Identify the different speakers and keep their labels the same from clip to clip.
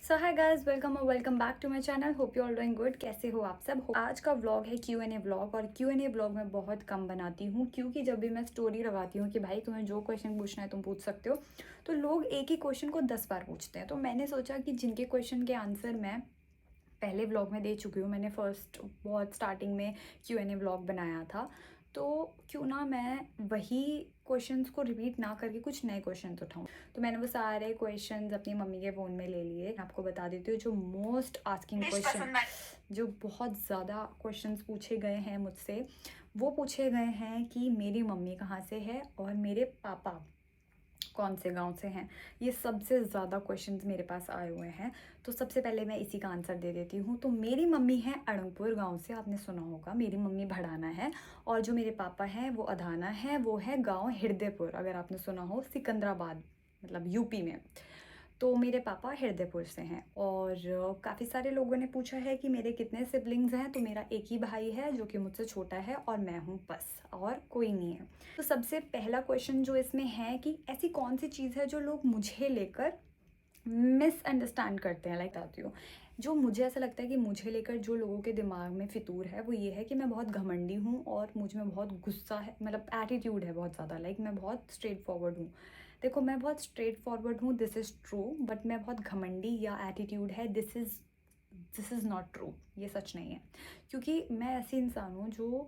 Speaker 1: सो hi guys, welcome और welcome back to my channel. Hope you all doing good. कैसे हो आप सब? आज का व्लॉग है Q&A व्लॉग, और Q&A व्लॉग मैं बहुत कम बनाती हूँ क्योंकि जब भी मैं स्टोरी लगाती हूँ कि भाई तुम्हें जो क्वेश्चन पूछना है तुम पूछ सकते हो, तो लोग एक ही क्वेश्चन को 10 बार पूछते हैं। तो मैंने सोचा कि जिनके क्वेश्चन के आंसर मैं पहले व्लॉग में दे चुकी हूँ, मैंने फर्स्ट बहुत स्टार्टिंग में Q&A व्लॉग बनाया था, तो क्यों ना मैं वही क्वेश्चंस को रिपीट ना करके कुछ नए क्वेश्चंस उठाऊं। तो मैंने वो सारे क्वेश्चंस अपनी मम्मी के फ़ोन में ले लिए। आपको बता देती हूँ जो मोस्ट आस्किंग क्वेश्चन, जो बहुत ज़्यादा क्वेश्चंस पूछे गए हैं मुझसे, वो पूछे गए हैं कि मेरी मम्मी कहाँ से है और मेरे पापा कौन से गांव से हैं। ये सबसे ज़्यादा क्वेश्चंस मेरे पास आए हुए हैं। तो सबसे पहले मैं इसी का आंसर दे देती हूँ। तो मेरी मम्मी है अड़ंगपुर गांव से, आपने सुना होगा। मेरी मम्मी भड़ाना है, और जो मेरे पापा हैं वो अधाना है, वो है गांव हृदयपुर, अगर आपने सुना हो, सिकंदराबाद, मतलब यूपी में। तो मेरे पापा हृदयपुर से हैं। और काफ़ी सारे लोगों ने पूछा है कि मेरे कितने सिबलिंग्स हैं। तो मेरा एक ही भाई है जो कि मुझसे छोटा है, और मैं हूँ बस, और कोई नहीं है। तो सबसे पहला क्वेश्चन जो इसमें है कि ऐसी कौन सी चीज़ है जो लोग मुझे लेकर मिसअंडरस्टैंड करते हैं। लाइक आती हूँ, जो मुझे ऐसा लगता है कि मुझे लेकर जो लोगों के दिमाग में फितूर है वो ये है कि मैं बहुत घमंडी हूँ और मुझ में बहुत गुस्सा है, मतलब एटीट्यूड है बहुत ज़्यादा। लाइक मैं बहुत स्ट्रेट फॉरवर्ड हूँ। देखो, मैं बहुत स्ट्रेट फॉरवर्ड हूँ, दिस इज़ ट्रू। बट मैं बहुत घमंडी या एटीट्यूड है, दिस इज़ नॉट ट्रू। ये सच नहीं है, क्योंकि मैं ऐसी इंसान हूँ जो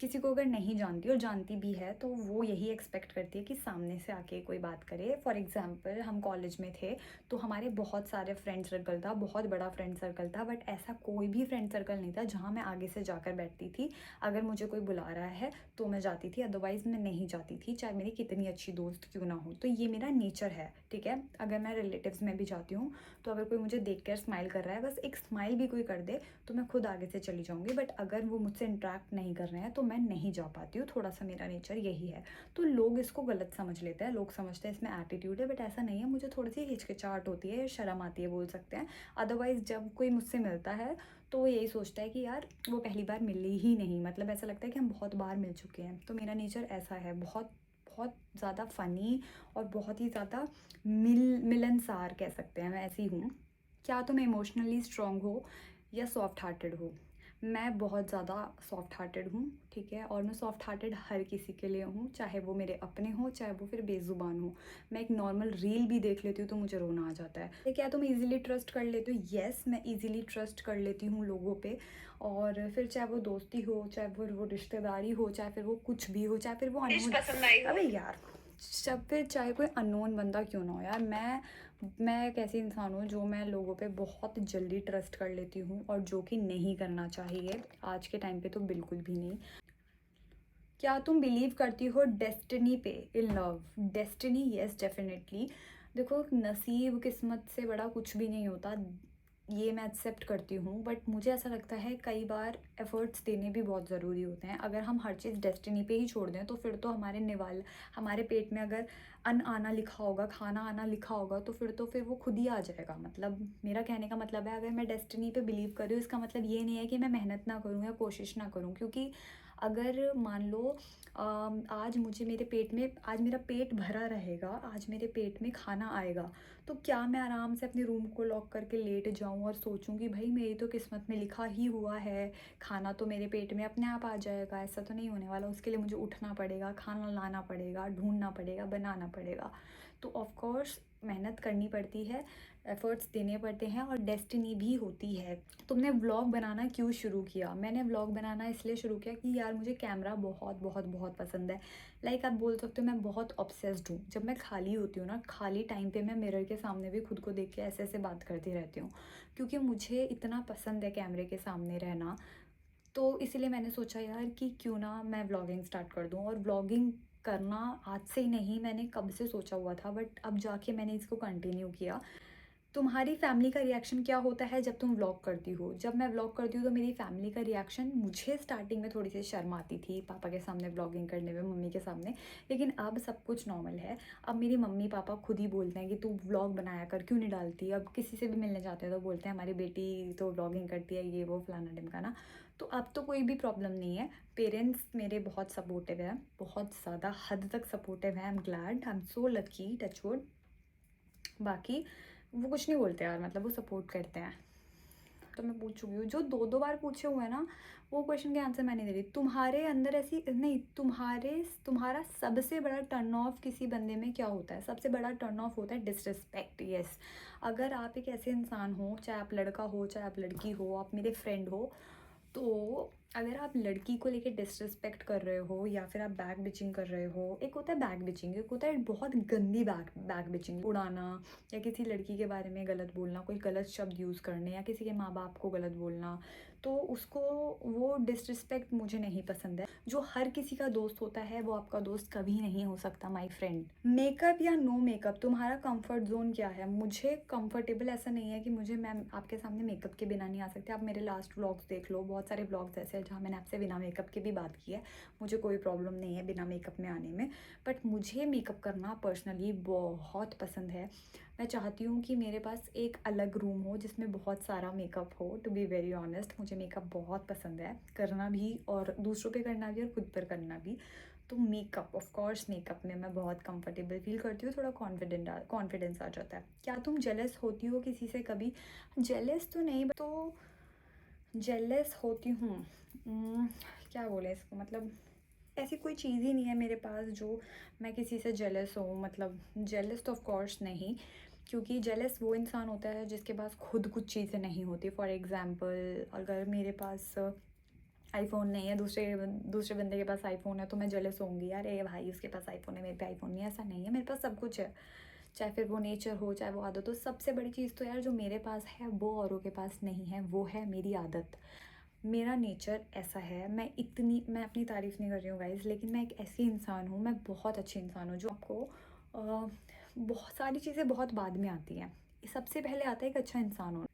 Speaker 1: किसी को अगर नहीं जानती और जानती भी है तो वो यही एक्सपेक्ट करती है कि सामने से आके कोई बात करे। फॉर एग्जांपल, हम कॉलेज में थे तो हमारे बहुत सारे फ्रेंड सर्कल था, बहुत बड़ा फ्रेंड सर्कल था, बट ऐसा कोई भी फ्रेंड सर्कल नहीं था जहाँ मैं आगे से जाकर बैठती थी। अगर मुझे कोई बुला रहा है तो मैं जाती थी, अदरवाइज़ मैं नहीं जाती थी, चाहे मेरी कितनी अच्छी दोस्त क्यों ना हो। तो ये मेरा नेचर है, ठीक है। अगर मैं रिलेटिव्स में भी जाती हूँ तो अगर कोई मुझे देख कर स्माइल कर रहा है, बस एक स्माइल भी कोई कर दे, तो मैं खुद आगे से चली जाऊँगी। बट अगर वो मुझसे इंटरेक्ट नहीं कर रहे हैं तो मैं नहीं जा पाती हूँ। थोड़ा सा मेरा नेचर यही है। तो लोग इसको गलत समझ लेते हैं, लोग समझते हैं इसमें एटीट्यूड है, बट ऐसा नहीं है। मुझे थोड़ी सी हिचकिचाहट होती है, शर्म आती है, बोल सकते हैं। अदरवाइज़ जब कोई मुझसे मिलता है तो वो यही सोचता है कि यार वो पहली बार मिली ही नहीं, मतलब ऐसा लगता है कि हम बहुत बार मिल चुके हैं। तो मेरा नेचर ऐसा है, बहुत बहुत ज़्यादा फ़नी और बहुत ही ज़्यादा मिलनसार कह सकते हैं, मैं ऐसी हूँ। क्या तुम इमोशनली स्ट्रांग हो या सॉफ्ट हार्टेड हो? मैं बहुत ज़्यादा सॉफ्ट हार्टेड हूँ, ठीक है। और मैं सॉफ्ट हार्टेड हर किसी के लिए हूँ, चाहे वो मेरे अपने हो, चाहे वो फिर बेज़ुबान हो। मैं एक नॉर्मल रील भी देख लेती हूँ तो मुझे रोना आ जाता है। तो क्या तुम इजीली ट्रस्ट कर लेते हो? येस, मैं इजीली ट्रस्ट कर लेती हूँ लोगों पे। और फिर चाहे वो दोस्ती हो, चाहे फिर वो रिश्तेदारी हो, चाहे फिर वो कुछ भी हो, चाहे फिर वो अननोन पसंद आई हो। अबे यार, जब फिर चाहे कोई अननोन बंदा क्यों ना हो यार, मैं एक ऐसी इंसान हूँ जो मैं लोगों पे बहुत जल्दी ट्रस्ट कर लेती हूँ, और जो कि नहीं करना चाहिए आज के टाइम पे, तो बिल्कुल भी नहीं। क्या तुम बिलीव करती हो डेस्टिनी पे, in love? Destiny, yes definitely. देखो, नसीब किस्मत से बड़ा कुछ भी नहीं होता, ये मैं एक्सेप्ट करती हूँ। बट मुझे ऐसा लगता है कई बार एफ़र्ट्स देने भी बहुत ज़रूरी होते हैं। अगर हम हर चीज़ डेस्टिनी पे ही छोड़ दें तो फिर तो हमारे पेट में अगर अन्न आना लिखा होगा, खाना आना लिखा होगा, तो फिर वो खुद ही आ जाएगा। मतलब मेरा कहने का मतलब है, अगर मैं डेस्टिनी पे बिलीव कर रही हूँ, इसका मतलब ये नहीं है कि मैं मेहनत ना करूँ या कोशिश ना करूँ। क्योंकि अगर मान लो आज मुझे मेरे पेट में, आज मेरा पेट भरा रहेगा, आज मेरे पेट में खाना आएगा, तो क्या मैं आराम से अपने रूम को लॉक करके लेट जाऊं और सोचूं कि भाई मेरी तो किस्मत में लिखा ही हुआ है, खाना तो मेरे पेट में अपने आप आ जाएगा? ऐसा तो नहीं होने वाला। उसके लिए मुझे उठना पड़ेगा, खाना लाना पड़ेगा, ढूंढना पड़ेगा, बनाना पड़ेगा। तो ऑफ कोर्स मेहनत करनी पड़ती है, एफ़र्ट्स देने पड़ते हैं, और डेस्टिनी भी होती है। तुमने व्लॉग बनाना क्यों शुरू किया? मैंने व्लॉग बनाना इसलिए शुरू किया कि यार मुझे कैमरा बहुत बहुत बहुत पसंद है। लाइक आप बोल सकते हो मैं बहुत ऑब्सेस्ड हूँ। जब मैं खाली होती हूँ ना, खाली टाइम पे मैं मिरर के सामने भी खुद को देख के ऐसे ऐसे बात करती रहती हूँ, क्योंकि मुझे इतना पसंद है कैमरे के सामने रहना। तो इसीलिए मैंने सोचा यार कि क्यों ना मैं व्लॉगिंग स्टार्ट कर दूँ। और व्लॉगिंग करना आज से ही नहीं, मैंने कब से सोचा हुआ था, बट अब जाके मैंने इसको कंटिन्यू किया। तुम्हारी फैमिली का रिएक्शन क्या होता है जब तुम व्लॉग करती हो? जब मैं व्लॉग करती हूँ तो मेरी फैमिली का रिएक्शन, मुझे स्टार्टिंग में थोड़ी सी शर्म आती थी पापा के सामने व्लॉगिंग करने में, मम्मी के सामने, लेकिन अब सब कुछ नॉर्मल है। अब मेरी मम्मी पापा खुद ही बोलते हैं कि तू व्लॉग बनाया कर, क्यों नहीं डालती? अब किसी से भी मिलने जाते हैं तो बोलते हैं हमारी बेटी तो व्लॉगिंग करती है, ये वो फलाना ढिमकाना। तो अब तो कोई भी प्रॉब्लम नहीं है। पेरेंट्स मेरे बहुत सपोर्टिव है, बहुत ज़्यादा हद तक सपोर्टिव है। I am glad, I am so lucky, touch wood. बाकी वो कुछ नहीं बोलते यार, मतलब वो सपोर्ट करते हैं। तो मैं पूछ चुकी हूँ, जो 2-2 बार पूछे हुए हैं ना, वो क्वेश्चन के आंसर मैं नहीं दे रही। तुम्हारे अंदर ऐसी नहीं, तुम्हारा सबसे बड़ा टर्न ऑफ किसी बंदे में क्या होता है? सबसे बड़ा टर्न ऑफ होता है डिसरिस्पेक्ट। यस, अगर आप एक ऐसे इंसान हो, चाहे आप लड़का हो चाहे आप लड़की हो, आप मेरे फ्रेंड हो, तो अगर आप लड़की को लेके डिसरिस्पेक्ट कर रहे हो या फिर आप बैक बिचिंग कर रहे हो, एक होता है बैक बिचिंग, एक होता है बहुत गंदी बैक बिचिंग, उड़ाना या किसी लड़की के बारे में गलत बोलना, कोई गलत शब्द यूज़ करने या किसी के माँ बाप को गलत बोलना, तो उसको, वो डिसरिस्पेक्ट मुझे नहीं पसंद है। जो हर किसी का दोस्त होता है वो आपका दोस्त कभी नहीं हो सकता माय फ्रेंड। मेकअप या नो मेकअप, तुम्हारा कंफर्ट जोन क्या है? मुझे कंफर्टेबल ऐसा नहीं है कि मुझे, मैं आपके सामने मेकअप के बिना नहीं आ सकती। आप मेरे लास्ट व्लॉग्स देख लो, बहुत सारे व्लॉग्स ऐसे हैं जहाँ मैंने आपसे बिना मेकअप के भी बात की है। मुझे कोई प्रॉब्लम नहीं है बिना मेकअप में आने में, बट मुझे मेकअप करना पर्सनली बहुत पसंद है। मैं चाहती हूँ कि मेरे पास एक अलग रूम हो जिसमें बहुत सारा मेकअप हो। टू बी वेरी ऑनेस्ट, मुझे मेकअप बहुत पसंद है, करना भी और दूसरों पे करना भी और खुद पर करना भी। तो मेकअप, ऑफ कोर्स मेकअप में मैं बहुत कंफर्टेबल फील करती हूँ, थोड़ा कॉन्फिडेंस आ जाता है। क्या तुम जेलस होती हो किसी से कभी? जेलस तो नहीं, तो जेलस होती हूँ, क्या बोले इसको, मतलब ऐसी कोई चीज़ ही नहीं है मेरे पास जो मैं किसी से जेलस हूँ। मतलब जेलस तो ऑफ कोर्स नहीं, क्योंकि जेलस वो इंसान होता है जिसके पास खुद कुछ चीज़ें नहीं होती। फॉर एग्ज़ाम्पल, अगर मेरे पास आईफोन नहीं है, दूसरे दूसरे बंदे के पास आईफोन है, तो मैं जेलस होंगी, यार ये भाई उसके पास आईफोन है, मेरे पे आईफोन नहीं है। ऐसा नहीं है, मेरे पास सब कुछ है, चाहे फिर वो नेचर हो चाहे वो आदत हो। सबसे बड़ी चीज़ तो यार जो मेरे पास है वो औरों के पास नहीं है, वो है मेरी आदत। मेरा नेचर ऐसा है, मैं अपनी तारीफ़ नहीं कर रही हूँ गाइज़, लेकिन मैं एक ऐसी इंसान हूँ, मैं बहुत अच्छी इंसान हूँ, जो आपको बहुत सारी चीज़ें बहुत बाद में आती हैं। सबसे पहले आता है एक अच्छा इंसान होना।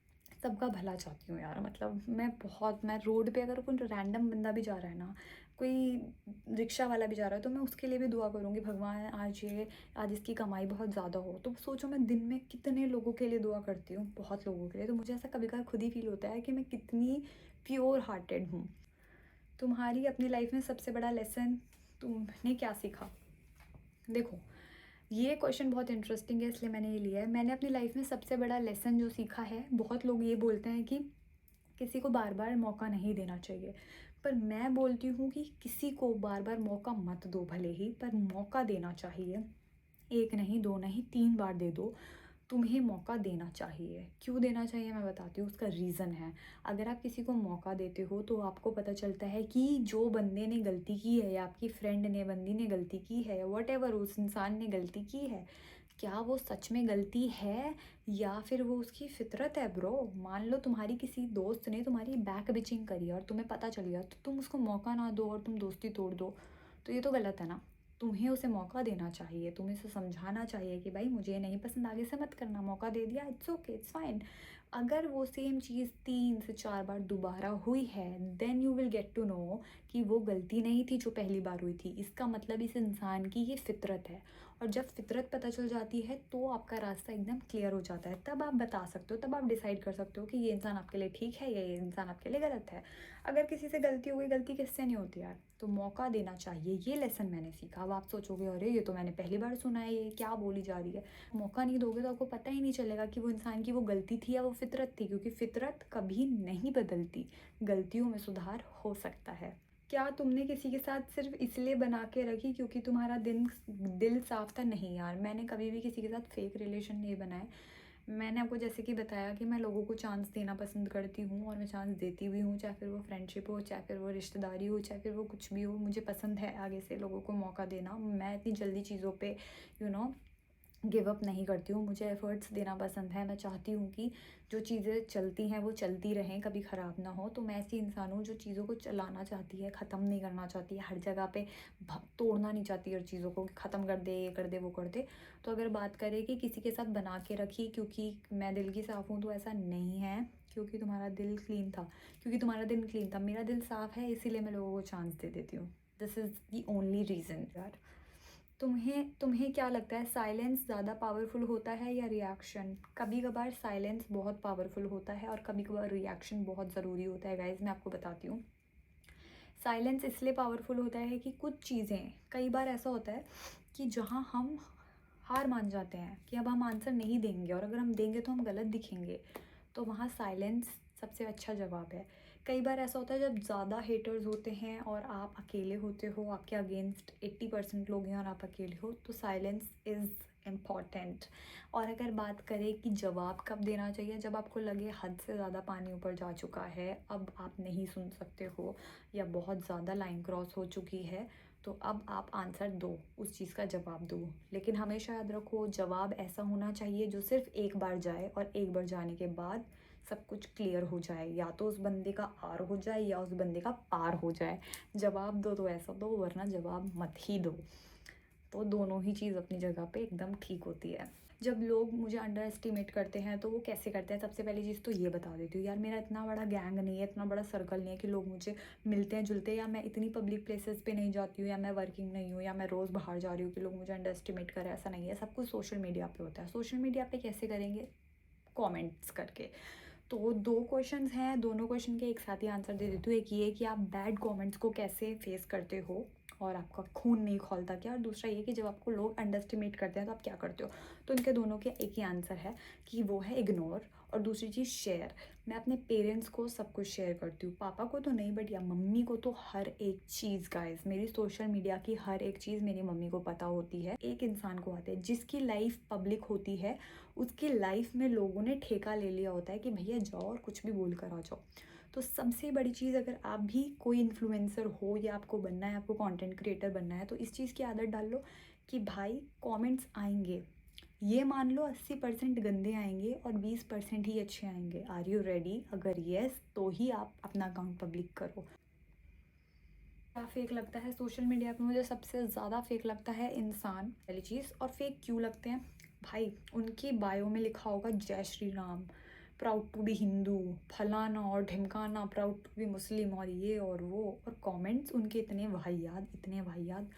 Speaker 1: सबका भला चाहती हूँ यार, मतलब मैं रोड पे अगर कोई रैंडम बंदा भी जा रहा है ना, कोई रिक्शा वाला भी जा रहा है, तो मैं उसके लिए भी दुआ करूँगी, भगवान आज इसकी कमाई बहुत ज़्यादा हो। तो सोचो मैं दिन में कितने लोगों के लिए दुआ करती हूँ, बहुत लोगों के लिए। तो मुझे ऐसा कभी कभार खुद ही फील होता है कि मैं कितनी प्योर हार्टेड हूँ। तुम्हारी अपनी लाइफ में सबसे बड़ा लेसन तुमने क्या सीखा? देखो, ये क्वेश्चन बहुत इंटरेस्टिंग है, इसलिए मैंने ये लिया है। मैंने अपनी लाइफ में सबसे बड़ा लेसन जो सीखा है, बहुत लोग ये बोलते हैं कि किसी को बार बार मौका नहीं देना चाहिए, पर मैं बोलती हूँ कि किसी को बार बार मौका मत दो भले ही, पर मौका देना चाहिए। एक नहीं, दो नहीं, 3 बार दे दो, तुम्हें मौका देना चाहिए। क्यों देना चाहिए मैं बताती हूँ, उसका रीज़न है। अगर आप किसी को मौका देते हो तो आपको पता चलता है कि जो बंदे ने गलती की है, या आपकी फ्रेंड ने, बंदी ने गलती की है, वट एवर उस इंसान ने गलती की है, क्या वो सच में गलती है या फिर वो उसकी फितरत है। ब्रो, मान लो तुम्हारी किसी दोस्त ने तुम्हारी बैक बिचिंग करी और तुम्हें पता चल गया, तो तुम उसको मौका ना दो और तुम दोस्ती तोड़ दो, तो ये तो गलत है ना। तुम्हें उसे मौका देना चाहिए, तुम्हें उसे समझाना चाहिए कि भाई मुझे ये नहीं पसंद, आगे से मत करना। मौका दे दिया, इट्स ओके, इट्स फाइन। अगर वो सेम चीज़ 3 से 4 बार दोबारा हुई है, then you will get to know कि वो गलती नहीं थी जो पहली बार हुई थी। इसका मतलब इस इंसान की ये फितरत है, और जब फितरत पता चल जाती है तो आपका रास्ता एकदम क्लियर हो जाता है। तब आप बता सकते हो, तब आप डिसाइड कर सकते हो कि ये इंसान आपके लिए ठीक है या ये इंसान आपके लिए गलत है। अगर किसी से गलती हो गई, गलती किससे नहीं होती यार, तो मौका देना चाहिए। ये लेसन मैंने सीखा। अब आप सोचोगे अरे ये तो मैंने पहली बार सुना है, ये क्या बोली जा रही है। मौका नहीं दोगे तो आपको पता ही नहीं चलेगा कि वो इंसान की वो गलती थी या वो फितरत थी, क्योंकि फितरत कभी नहीं बदलती, गलतियों में सुधार हो सकता है। क्या तुमने किसी के साथ सिर्फ इसलिए बना के रखी क्योंकि तुम्हारा दिल साफ था? नहीं यार, मैंने कभी भी किसी के साथ फेक रिलेशन नहीं बनाए। मैंने आपको जैसे कि बताया कि मैं लोगों को चांस देना पसंद करती हूँ, और मैं चांस देती भी हूँ, चाहे फिर वो फ्रेंडशिप हो, चाहे फिर वो रिश्तेदारी हो, चाहे फिर वो कुछ भी हो। मुझे पसंद है आगे से लोगों को मौका देना। मैं इतनी जल्दी चीज़ों पे यू नो गिव अप नहीं करती हूँ, मुझे एफ़र्ट्स देना पसंद है। मैं चाहती हूँ कि जो चीज़ें चलती हैं वो चलती रहें, कभी ख़राब ना हो। तो मैं ऐसी इंसान हूँ जो चीज़ों को चलाना चाहती है, ख़त्म नहीं करना चाहती है, हर जगह पे तोड़ना नहीं चाहती हर चीज़ों को, ख़त्म कर दे, ये कर दे, वो कर दे। तो अगर बात करें कि किसी के साथ बना के रखी क्योंकि मैं दिल की साफ़ हूँ, तो ऐसा नहीं है। क्योंकि तुम्हारा दिल क्लीन था, क्योंकि तुम्हारा दिल क्लीन था, मेरा दिल साफ़ है, इसीलिए मैं लोगों को चांस दे देती हूँ। This is the only reason यार। तुम्हें तुम्हें क्या लगता है, साइलेंस ज़्यादा पावरफुल होता है या रिएक्शन? कभी कभार साइलेंस बहुत पावरफुल होता है और कभी कभार रिएक्शन बहुत ज़रूरी होता है गाइज। मैं आपको बताती हूँ, साइलेंस इसलिए पावरफुल होता है कि कुछ चीज़ें, कई बार ऐसा होता है कि जहाँ हम हार मान जाते हैं कि अब हम आंसर नहीं देंगे, और अगर हम देंगे तो हम गलत दिखेंगे। तो वहाँ साइलेंस सबसे अच्छा जवाब है। कई बार ऐसा होता है जब ज़्यादा हेटर्स होते हैं और आप अकेले होते हो, आपके अगेंस्ट 80% लोग हैं और आप अकेले हो, तो साइलेंस इज़ इम्पॉर्टेंट। और अगर बात करें कि जवाब कब देना चाहिए, जब आपको लगे हद से ज़्यादा पानी ऊपर जा चुका है, अब आप नहीं सुन सकते हो या बहुत ज़्यादा लाइन क्रॉस हो चुकी है, तो अब आप आंसर दो, उस चीज़ का जवाब दो। लेकिन हमेशा याद रखो, जवाब ऐसा होना चाहिए जो सिर्फ एक बार जाए, और एक बार जाने के बाद सब कुछ क्लियर हो जाए, या तो उस बंदे का आर हो जाए या उस बंदे का पार हो जाए। जवाब दो तो ऐसा दो, वरना जवाब मत ही दो। तो दोनों ही चीज़ अपनी जगह पे एकदम ठीक होती है। जब लोग मुझे अंडर एस्टिमेट करते हैं तो वो कैसे करते हैं, सबसे पहली चीज़ तो ये बता देती हूँ, यार मेरा इतना बड़ा गैंग नहीं है, इतना बड़ा सर्कल नहीं है कि लोग मुझे मिलते हैं जुलते हैं, या मैं इतनी पब्लिक प्लेसेस पे नहीं जाती हूँ, या मैं वर्किंग नहीं हूँ, या मैं रोज़ बाहर जा रही हूँ कि लोग मुझे अंडर एस्टिमेट करें। ऐसा नहीं है, सब कुछ सोशल मीडिया पे होता है। सोशल मीडिया पे कैसे करेंगे? कमेंट्स करके। तो दो क्वेश्चंस हैं, दोनों क्वेश्चन के एक साथ ही आंसर दे देती हूँ। एक ये कि आप बैड कमेंट्स को कैसे फेस करते हो और आपका खून नहीं खौलता क्या, और दूसरा ये कि जब आपको लोग अंडरस्टिमेट करते हैं तो आप क्या करते हो। तो इनके दोनों के एक ही आंसर है कि वो है इग्नोर, और दूसरी चीज़ शेयर। मैं अपने पेरेंट्स को सब कुछ शेयर करती हूँ, पापा को तो नहीं बट या मम्मी को तो हर एक चीज़। गाइस, मेरी सोशल मीडिया की हर एक चीज़ मेरी मम्मी को पता होती है। एक इंसान को आते हैं, जिसकी लाइफ पब्लिक होती है उसकी लाइफ में लोगों ने ठेका ले लिया होता है कि भैया जाओ और कुछ भी बोल कर आ जाओ। तो सबसे बड़ी चीज़, अगर आप भी कोई इन्फ्लुएंसर हो या आपको बनना है, आपको कंटेंट क्रिएटर बनना है, तो इस चीज़ की आदत डाल लो कि भाई कमेंट्स आएंगे, ये मान लो 80% गंदे आएंगे और 20% ही अच्छे आएंगे। Are you ready? अगर येस तो ही आप अपना अकाउंट पब्लिक करो। क्या फेक लगता है सोशल मीडिया पे? मुझे सबसे ज़्यादा फेक लगता है इंसान, पहली चीज़। और फेक क्यों लगते हैं? भाई उनकी बायो में लिखा होगा जय Shri Ram, proud to be Hindu, फलाना और ढिमकाना, प्राउड टू बी मुस्लिम, और ये और वो, और कमेंट्स उनके इतने वाहियात, इतने वाहियात।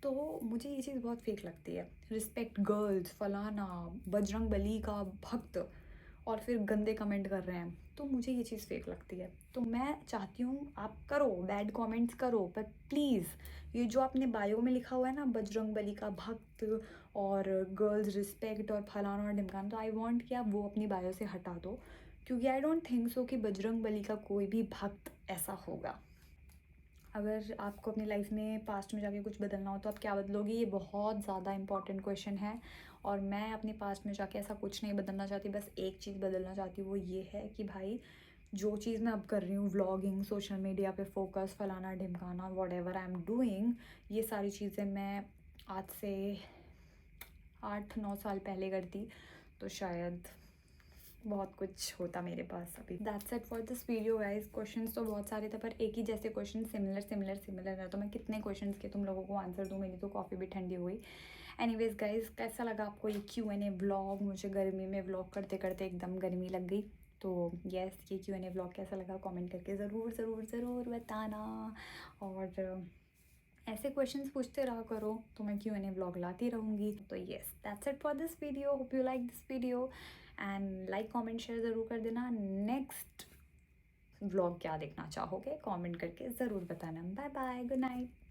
Speaker 1: तो मुझे ये चीज़ बहुत फेक लगती है। रिस्पेक्ट गर्ल्स, फलाना, बजरंग बली का भक्त, और फिर गंदे कमेंट कर रहे हैं, तो मुझे ये चीज़ फेक लगती है। तो मैं चाहती हूँ आप करो, बैड कमेंट्स करो, पर प्लीज़ ये जो आपने बायो में लिखा हुआ है ना, बजरंग बली का भक्त और गर्ल्स रिस्पेक्ट और फलाना और ढिमकाना, तो आई वांट कि आप वो अपनी बायो से हटा दो, क्योंकि आई डोंट थिंक सो कि बजरंग बली का कोई भी भक्त ऐसा होगा। अगर आपको अपनी लाइफ में पास्ट में जाके कुछ बदलना हो तो आप क्या बदलोगे? ये बहुत ज़्यादा इंपॉर्टेंट क्वेश्चन है, और मैं अपने पास्ट में जाके ऐसा कुछ नहीं बदलना चाहती। बस एक चीज़ बदलना चाहती हूँ, वो ये है कि भाई जो चीज़ मैं अब कर रही हूँ, व्लॉगिंग, सोशल मीडिया पे फोकस, फलाना ढिमकाना, whatever I am doing, ये सारी चीज़ें मैं आज से 8-9 साल पहले करती तो शायद बहुत कुछ होता मेरे पास अभी। That's it for this video guys. Questions तो बहुत सारे थे, पर एक ही जैसे क्वेश्चन सिमिलर है, तो मैं कितने क्वेश्चंस के तुम लोगों को आंसर दूँ? मेरी तो कॉफ़ी भी ठंडी हुई। एनीवेज गाइस, कैसा लगा आपको ये Q&A व्लॉग? मुझे गर्मी में व्लॉग करते करते एकदम गर्मी लग गई, तो यस, ये Q&A व्लॉग कैसा लगा कमेंट करके ज़रूर बताना। और ऐसे क्वेश्चंस पूछते रहा करो, तो मैं Q&A व्लॉग लाती रहूँगी। तो yes, that's it for this video. Hope you like this video, and like comment share ज़रूर कर देना। नेक्स्ट व्लॉग क्या देखना चाहोगे कमेंट करके ज़रूर बताना। Bye bye, good night.